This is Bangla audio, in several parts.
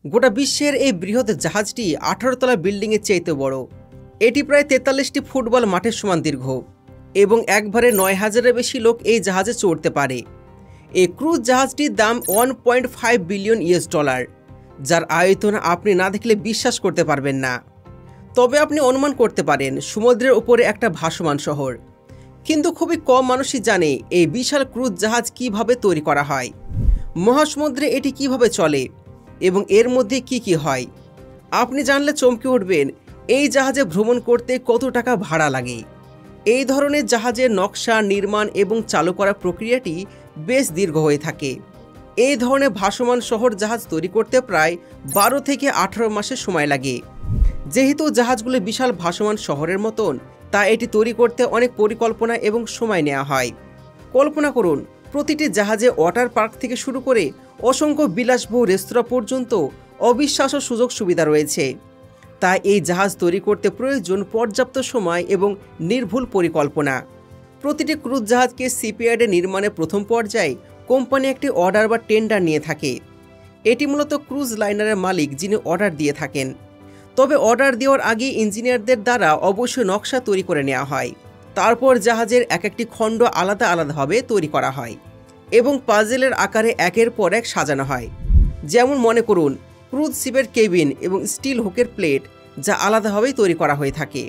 গোটা বিশ্বের এই বৃহৎ জাহাজটি 18 তলা বিল্ডিংয়ের চাইতে বড়। এটি প্রায় 43টি ফুটবল মাঠের সমান দীর্ঘ এবং একবারে 9000-এর বেশি লোক এই জাহাজে চড়তে পারে। এই ক্রুজ জাহাজটির দাম $1.5 বিলিয়ন, যার আয়তন আপনি না দেখলে বিশ্বাস করতে পারবেন না। তবে আপনি অনুমান করতে পারেন সমুদ্রের উপরে একটা ভাসমান শহর, কিন্তু খুবই কম মানুষই জানে এই বিশাল ক্রুজ জাহাজ কিভাবে তৈরি করা হয়, মহাসমুদ্রে এটি কিভাবে চলে এবং এর মধ্যে কি কি হয়। আপনি জানলে চমকে উঠবেন এই জাহাজে ভ্রমণ করতে কত টাকা ভাড়া লাগে। এই ধরনের জাহাজের নকশা, নির্মাণ এবং চালু করার প্রক্রিয়াটি বেশ দীর্ঘ হয়ে থাকে। এই ধরনের ভাসমান শহর জাহাজ তৈরি করতে প্রায় 12 থেকে 18 মাসের সময় লাগে। যেহেতু জাহাজগুলো বিশাল ভাসমান শহরের মতন, তা এটি তৈরি করতে অনেক পরিকল্পনা এবং সময় নেওয়া হয়। কল্পনা করুন, প্রতিটি জাহাজে ওয়াটার পার্ক থেকে শুরু করে অসংখ্য বিলাসবহুল রেস্তোরাঁ পর্যন্ত অবিশ্বাস্য সুযোগ সুবিধা রয়েছে। তাই এই জাহাজ তৈরি করতে প্রয়োজন পর্যাপ্ত সময় এবং নির্ভুল পরিকল্পনা। প্রতিটি ক্রুজ জাহাজকে শিপইয়ার্ডে নির্মাণের প্রথম পর্যায়ে কোম্পানি একটি অর্ডার বা টেন্ডার নিয়ে থাকে। এটি মূলত ক্রুজ লাইনারের মালিক যিনি অর্ডার দিয়ে থাকেন। তবে অর্ডার দেওয়ার আগে ইঞ্জিনিয়ারদের দ্বারা অবশ্যই নকশা তৈরি করে নেওয়া হয়। তারপর জাহাজের এক একটি খণ্ড আলাদা আলাদাভাবে তৈরি করা হয় এবং পাজেলের আকারে একের পর এক সাজানো হয়। যেমন মনে করুন ক্রুজ শিপের কেবিন এবং স্টিল হুকের প্লেট, যা আলাদাভাবেই তৈরি করা হয়ে থাকে।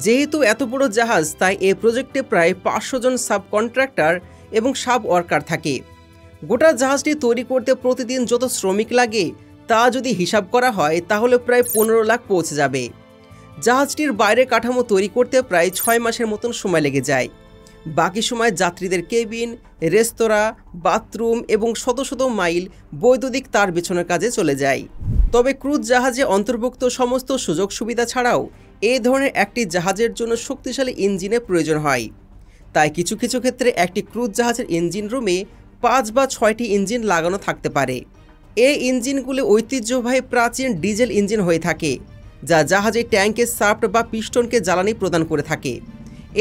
যেহেতু এত বড় জাহাজ, তাই এই প্রজেক্টে প্রায় 500 জন সাব কন্ট্রাক্টর এবং সাব ওয়ার্কার থাকে। গোটা জাহাজটি তৈরি করতে প্রতিদিন যত শ্রমিক লাগে তা যদি হিসাব করা হয় তাহলে প্রায় 15 লাখ পৌঁছে যাবে। জাহাজটির বাইরে কাঠামো তৈরি করতে প্রায় 6 মাসের মতন সময় লেগে যায়। বাকি সময় যাত্রীদের কেবিন, রেস্তোরাঁ, বাথরুম এবং শত শত মাইল বৈদ্যুতিক তার বিছানোর কাজে চলে যায়। তবে ক্রুজ জাহাজে অন্তর্ভুক্ত সমস্ত সুযোগ সুবিধা ছাড়াও এই ধরনের একটি জাহাজের জন্য শক্তিশালী ইঞ্জিনের প্রয়োজন হয়। তাই কিছু কিছু ক্ষেত্রে একটি ক্রুজ জাহাজের ইঞ্জিন রুমে 5 বা 6টি ইঞ্জিন লাগানো থাকতে পারে। এই ইঞ্জিনগুলি ঐতিহ্যবাহী প্রাচীন ডিজেল ইঞ্জিন হয়ে থাকে, যা জাহাজের ট্যাঙ্কের শাফট বা পিস্টনকে জ্বালানি প্রদান করে থাকে।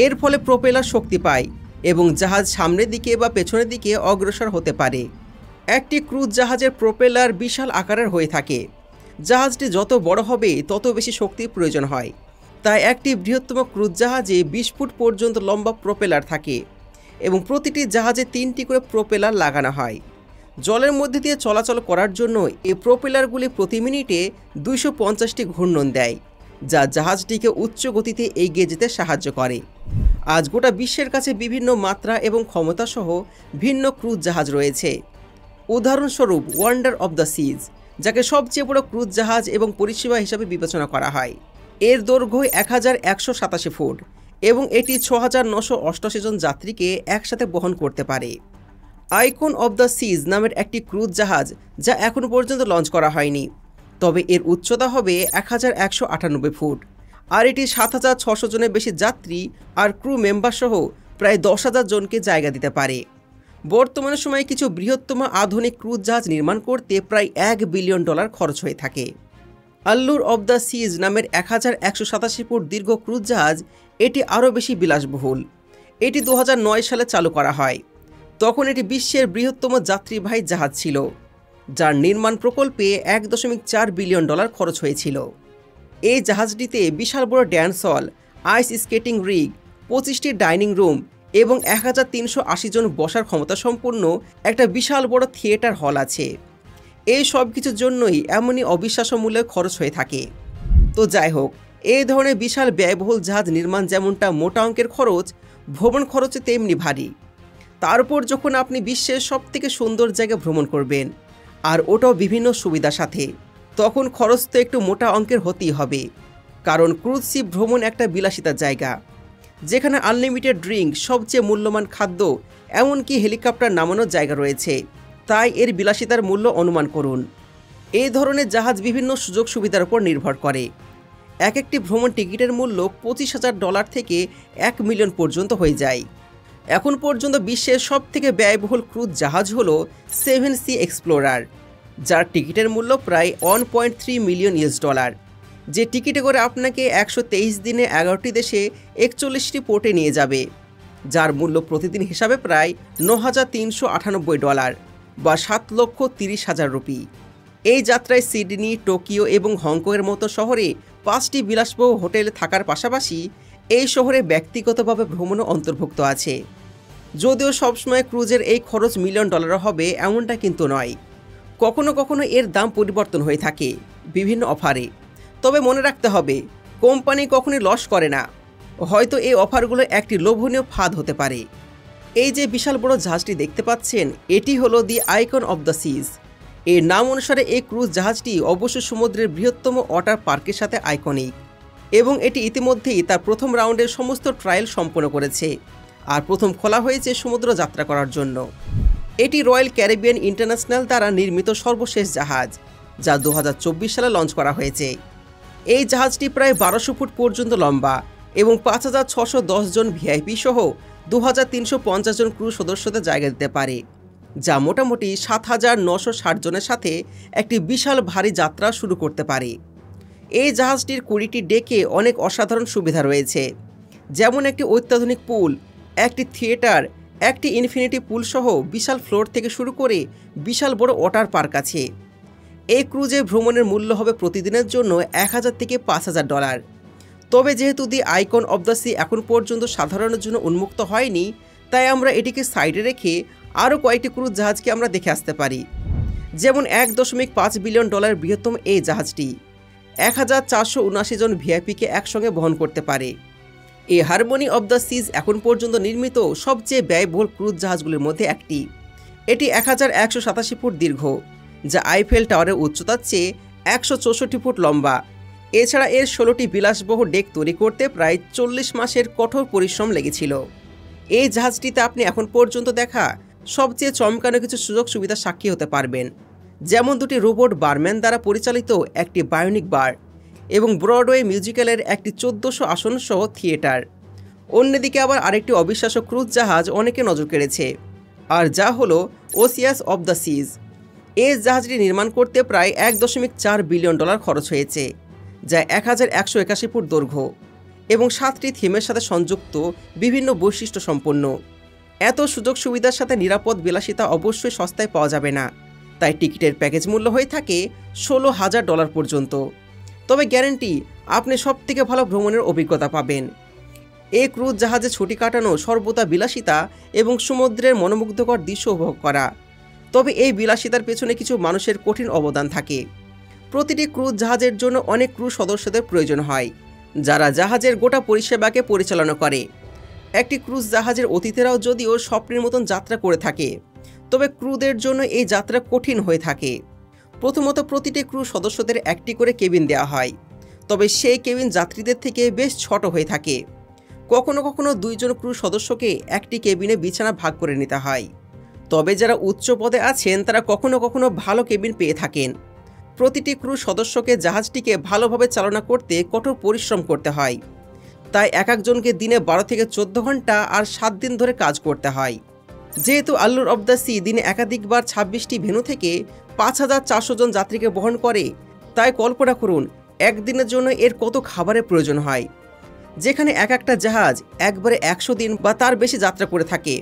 এর ফলে প্রোপেলার শক্তি পায় এবং জাহাজ সামনের দিকে বা পেছনের দিকে অগ্রসর হতে পারে। একটি ক্রুজ জাহাজের প্রোপেলার বিশাল আকারের হয়ে থাকে। জাহাজটি যত বড় হবে তত বেশি শক্তির প্রয়োজন হয়। তাই একটি বৃহত্তম ক্রুজ জাহাজে 20 ফুট পর্যন্ত লম্বা প্রোপেলার থাকে এবং প্রতিটি জাহাজে 3টি করে প্রোপেলার লাগানো হয়। জলের মধ্যে দিয়ে চলাচল করার জন্য এই প্রোপেলারগুলি প্রতি মিনিটে 250টি ঘূর্ণন দেয়, যা জাহাজটিকে উচ্চ গতিতে এগিয়ে যেতে সাহায্য করে। আজ গোটা বিশ্বের কাছে বিভিন্ন মাত্রা এবং ক্ষমতা সহ ভিন্ন ক্রুজ জাহাজ রয়েছে। উদাহরণস্বরূপ ওয়ান্ডার অব দ্য সিজ, যাকে সবচেয়ে বড় ক্রুজ জাহাজ এবং পরিষেবা হিসাবে বিবেচনা করা হয়। এর দৈর্ঘ্য 1187 ফুট এবং এটি 6988 জন যাত্রীকে একসাথে বহন করতে পারে। আইকন অব দ্য সিজ নামের একটি ক্রুজ জাহাজ, যা এখনও পর্যন্ত লঞ্চ করা হয়নি, তবে এর উচ্চতা হবে 1198 ফুট আর এটি 7600 জনের বেশি যাত্রী আর ক্রু মেম্বার সহ প্রায় 10,000 জনকে জায়গা দিতে পারে। বর্তমান সময়ে কিছু বৃহত্তম আধুনিক ক্রুজ জাহাজ নির্মাণ করতে প্রায় $1 বিলিয়ন খরচ হয়ে থাকে। আল্লুর অব দ্য সিজ নামের 1187 ফুট দীর্ঘ ক্রুজ জাহাজ, এটি আরও বেশি বিলাসবহুল। এটি 2009 সালে চালু করা হয়। তখন এটি বিশ্বের বৃহত্তম যাত্রীবাহী জাহাজ ছিল, যার নির্মাণ প্রকল্পে $1.4 বিলিয়ন খরচ হয়েছিল। এই জাহাজটিতে বিশাল বড় dance hall, ice skating rink, 25টি ডাইনিং রুম এবং 1380 জন বসার ক্ষমতা সম্পন্ন একটা বিশাল বড় থিয়েটার হল আছে। এই সব কিছুর জন্যই এমনই অবিশ্বাস্য মূল্যের খরচ হয়ে থাকে। তো যাই হোক, এই ধরনের বিশাল ব্যয়বহুল জাহাজ নির্মাণ যেমনটা মোটা অঙ্কের খরচ, ভ্রমণ খরচে তেমনি ভারী। তারপর যখন আপনি বিশ্বের সবথেকে সুন্দর জায়গায় ভ্রমণ করবেন, আর ওটাও বিভিন্ন সুবিধার সাথে, তখন খরচ তো একটু মোটা অঙ্কের হতেই হবে। কারণ ক্রুজ শিপ ভ্রমণ একটা বিলাসিতার জায়গা, যেখানে আনলিমিটেড ড্রিঙ্ক, সবচেয়ে মূল্যবান খাদ্য, এমনকি হেলিকপ্টার নামানোর জায়গা রয়েছে। তাই এর বিলাসিতার মূল্য অনুমান করুন। এই ধরনের জাহাজ বিভিন্ন সুযোগ সুবিধার উপর নির্ভর করে। এক একটি ভ্রমণ টিকিটের মূল্য $25,000 থেকে $1 মিলিয়ন পর্যন্ত হয়ে যায়। এখন পর্যন্ত বিশ্বের সবথেকে ব্যয়বহুল ক্রুজ জাহাজ হল 7 সি এক্সপ্লোরার, যার টিকিটের মূল্য প্রায় $1.3 মিলিয়ন, যে টিকিটে করে আপনাকে 123 দিনে 11টি দেশে 41টি পোর্টে নিয়ে যাবে, যার মূল্য প্রতিদিন হিসাবে প্রায় $9,398 বা 7,30,000 রুপি। এই যাত্রায় সিডনি, টোকিও এবং হংকংয়ের মতো শহরে 5টি বিলাসবহুল হোটেল থাকার পাশাপাশি এই শহরে ব্যক্তিগতভাবে ভ্রমণও অন্তর্ভুক্ত আছে। যদিও সবসময় ক্রুজের এই খরচ $1 মিলিয়ন হবে এমনটা কিন্তু নয়। কখনো কখনো এর দাম পরিবর্তন হয়ে থাকে বিভিন্ন অফারে। তবে মনে রাখতে হবে, কোম্পানি কখনোই লস করে না। হয়তো এই অফারগুলো একটি লোভনীয় ফাঁদ হতে পারে। এই যে বিশাল বড় জাহাজটি দেখতে পাচ্ছেন, এটি হলো দি আইকন অব দ্য সিজ। এর নাম অনুসারে এই ক্রুজ জাহাজটি অবশ্য সমুদ্রের বৃহত্তম ওয়াটার পার্কের সাথে আইকনিক, এবং এটি ইতিমধ্যেই তার প্রথম রাউন্ডের সমস্ত ট্রায়াল সম্পন্ন করেছে আর প্রথম খোলা হয়েছে সমুদ্র যাত্রা করার জন্য। এটি রয়্যাল ক্যারিবিয়ান ইন্টারন্যাশনাল দ্বারা নির্মিত সর্বশেষ জাহাজ, যা 2024 সালে লঞ্চ করা হয়েছে। এই জাহাজটি প্রায় 1200 ফুট পর্যন্ত লম্বা এবং 5610 জন ভিআইপি সহ 2350 জন ক্রু সদস্যদের জায়গা দিতে পারে, যা মোটামুটি 7960 জনের সাথে একটি বিশাল ভারী যাত্রা শুরু করতে পারে। এই জাহাজটির 20টি ডেকে অনেক অসাধারণ সুবিধা রয়েছে, যেমন একটি অত্যাধুনিক পুল, একটি থিয়েটার, একটি ইনফিনিটি পুল সহ বিশাল ফ্লোর থেকে শুরু করে বিশাল বড় ওয়াটার পার্ক আছে। এই ক্রুজে ভ্রমণের মূল্য হবে প্রতিদিনের জন্য $1000 থেকে $5000। তবে যেহেতু দি আইকন অব দ্য সি এখন পর্যন্ত সাধারণের জন্য উন্মুক্ত হয়নি, তাই আমরা এটিকে সাইডে রেখে আরও কয়েকটি ক্রুজ জাহাজকে আমরা দেখে আসতে পারি। যেমন $1.5 বিলিয়ন বৃহত্তম এই জাহাজটি 1479 জন ভিআইপিকে একসঙ্গে বহন করতে পারে। এই হারমোনি অব দ্য সিজ এখন পর্যন্ত নির্মিত সবচেয়ে ব্যয়বহুল ক্রুজ জাহাজগুলির মধ্যে একটি। এটি 1187 ফুট দীর্ঘ, যা আইফেল টাওয়ারের উচ্চতার চেয়ে 164 ফুট লম্বা। এছাড়া এর 16টি বিলাসবহুল ডেক তৈরি করতে প্রায় 40 মাসের কঠোর পরিশ্রম লেগেছিল। এই জাহাজটিতে আপনি এখন পর্যন্ত দেখা সবচেয়ে চমকানো কিছু সুযোগ সুবিধা সাক্ষী হতে পারবেন, যেমন 2টি রোবট বারম্যান দ্বারা পরিচালিত একটি বায়োনিক বার এবং ব্রডওয়ে মিউজিক্যালের একটি 1400 আসন সহ থিয়েটার। অন্যদিকে আবার আরেকটি অবিশ্বাস্য ক্রুজ জাহাজ অনেকে নজর কেড়েছে, আর যা হলো ওসিয়াস অব দ্য সিজ। এই জাহাজটি নির্মাণ করতে প্রায় $1.4 বিলিয়ন খরচ হয়েছে, যা 1181 ফুট দৈর্ঘ্য এবং 7টি থিমের সাথে সংযুক্ত বিভিন্ন বৈশিষ্ট্য সম্পন্ন। এত সুযোগ সুবিধার সাথে নিরাপদ বিলাসিতা অবশ্যই সস্তায় পাওয়া যাবে না, তাই টিকিটের প্যাকেজ মূল্য হয়ে থাকে $16,000 পর্যন্ত। তবে গ্যারেন্টি, আপনি সবথেকে ভালো ভ্রমণের অভিজ্ঞতা পাবেন। এই ক্রুজ জাহাজে ছুটি কাটানো সর্বদা বিলাসিতা এবং সমুদ্রের মনোমুগ্ধকর দৃশ্য উপভোগ করা। তবে এই বিলাসিতার পেছনে কিছু মানুষের কঠিন অবদান থাকে। প্রতিটি ক্রুজ জাহাজের জন্য অনেক ক্রু সদস্যদের প্রয়োজন হয়, যারা জাহাজের গোটা পরিষেবাকে পরিচালনা করে। একটি ক্রুজ জাহাজের অতিথিরাও যদিও স্বপ্নের মতন যাত্রা করে থাকে, তবে ক্রুদের জন্য এই যাত্রা কঠিন হয়ে থাকে। প্রথমত, প্রতিটি ক্রু সদস্যদের একটি করে কেবিন দেওয়া হয়, তবে সেই কেবিন যাত্রীদের থেকে বেশ ছোট হয়ে থাকে। কখনো কখনো 2 জন ক্রু সদস্যকে একটি কেবিনে বিছানা ভাগ করে নিতে হয়। তবে যারা উচ্চ পদে আছেন তারা কখনো কখনো ভালো কেবিন পেয়ে থাকেন। প্রতিটি ক্রু সদস্যকে জাহাজটিকে ভালোভাবে চালনা করতে কঠোর পরিশ্রম করতে হয়, তাই এক একজনকে দিনে 12 থেকে 14 ঘন্টা আর 7 দিন ধরে কাজ করতে হয়। যেহেতু আল্লুর অব দ্য সি দিনে একাধিকবার 26টি ভেন্যু থেকে 5400 জন যাত্রীকে বহন করে, তাই কল্পনা করুন একদিনের জন্য এর কত খাবারের প্রয়োজন হয়, যেখানে এক একটা জাহাজ একবারে 100 দিন বা তার বেশি যাত্রা করে থাকে।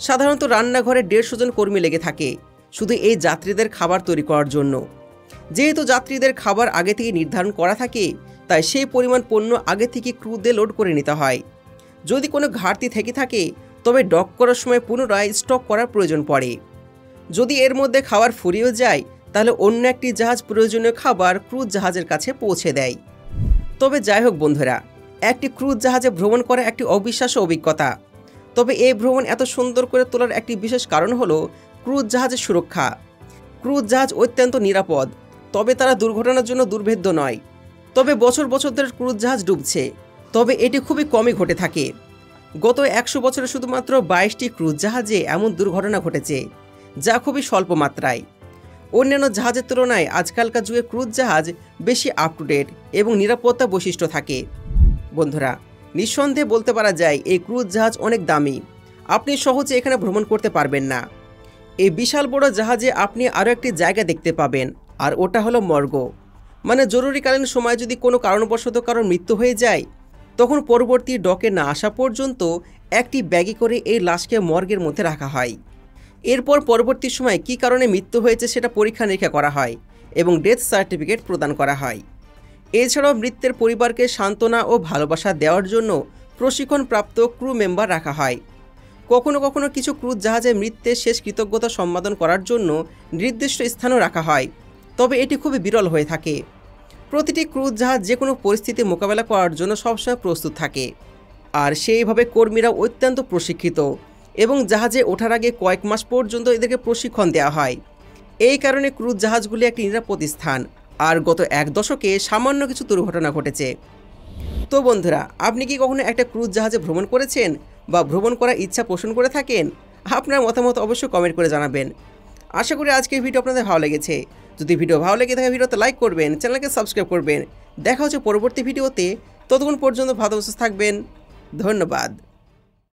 সাধারণত রান্নাঘরে 150 জন কর্মী লেগে থাকে শুধু এই যাত্রীদের খাবার তৈরি করার জন্য। যেহেতু যাত্রীদের খাবার আগে থেকে নির্ধারণ করা থাকে, তাই সেই পরিমাণ পণ্য আগে থেকে ক্রুতে লোড করে নিতে হয়। যদি কোনো ঘাটতি থেকে থাকে, তবে ডক করার সময় পুনরায় স্টক করার প্রয়োজন পড়ে। যদি এর মধ্যে খাবার ফুরিয়েও যায়, তাহলে অন্য একটি জাহাজ প্রয়োজনীয় খাবার ক্রুজ জাহাজের কাছে পৌঁছে দেয়। তবে যাই হোক বন্ধুরা, একটি ক্রুজ জাহাজে ভ্রমণ করা একটি অবিশ্বাস্য অভিজ্ঞতা। তবে এই ভ্রমণ এত সুন্দর করে তোলার একটি বিশেষ কারণ হলো ক্রুজ জাহাজের সুরক্ষা। ক্রুজ জাহাজ অত্যন্ত নিরাপদ, তবে তারা দুর্ঘটনার জন্য দুর্ভেদ্য নয়। তবে বছর বছর ধরে ক্রুজ জাহাজ ডুবছে, তবে এটি খুবই কমই ঘটে থাকে। গত 100 বছরে শুধুমাত্র 22টি ক্রুজ জাহাজে এমন দুর্ঘটনা ঘটেছে, যা খুবই স্বল্প মাত্রায়। অন্যান্য জাহাজের তুলনায় আজকালকার যুগে ক্রুজ জাহাজ বেশি আপ টু ডেট এবং নিরাপত্তা বৈশিষ্ট্য থাকে। বন্ধুরা, নিঃসন্দেহে বলতে পারা যায় এই ক্রুজ জাহাজ অনেক দামি, আপনি সহজে এখানে ভ্রমণ করতে পারবেন না। এই বিশাল বড় জাহাজে আপনি আরও একটি জায়গা দেখতে পাবেন, আর ওটা হলো মর্গ। মানে জরুরিকালীন সময় যদি কোনো কারণবশত কারোর মৃত্যু হয়ে যায়, তখন পরবর্তী ডকে না আসা পর্যন্ত একটি ব্যাগে করে এই লাশকে মর্গের মধ্যে রাখা হয়। এরপর পরবর্তী সময় কী কারণে মৃত্যু হয়েছে সেটা পরীক্ষা নিরীক্ষা করা হয় এবং ডেথ সার্টিফিকেট প্রদান করা হয়। এছাড়াও মৃতের পরিবারকে সান্ত্বনা ও ভালোবাসা দেওয়ার জন্য প্রশিক্ষণপ্রাপ্ত ক্রু মেম্বার রাখা হয়। কখনো কখনো কিছু ক্রুজ জাহাজে মৃতের শেষ কৃতজ্ঞতা সম্পাদন করার জন্য নির্দিষ্ট স্থানও রাখা হয়, তবে এটি খুবই বিরল হয়ে থাকে। প্রতিটি ক্রুজ জাহাজ যে কোনো পরিস্থিতি মোকাবেলা করার জন্য সবসময় প্রস্তুত থাকে, আর সেইভাবে কর্মীরা অত্যন্ত প্রশিক্ষিত এবং জাহাজে ওঠার আগে কয়েক মাস পর্যন্ত এদেরকে প্রশিক্ষণ দেওয়া হয়। এই কারণে ক্রুজ জাহাজগুলি একটি নিরাপদ স্থান। আর গত এক দশকে সামান্য কিছু দুর্ঘটনা ঘটেছে। তো বন্ধুরা, আপনি কি কখনো একটা ক্রুজ জাহাজে ভ্রমণ করেছেন বা ভ্রমণ করার ইচ্ছা পোষণ করে থাকেন? আপনার মতামত অবশ্যই কমেন্ট করে জানাবেন। আশা করি আজকের ভিডিও আপনাদের ভালো লেগেছে। যদি ভিডিও ভালো লেগে থাকে ভিডিওতে লাইক করবেন, চ্যানেলকে সাবস্ক্রাইব করবেন। দেখা হচ্ছে পরবর্তী ভিডিওতে। ততক্ষণ পর্যন্ত ভালো থাকবেন। ধন্যবাদ।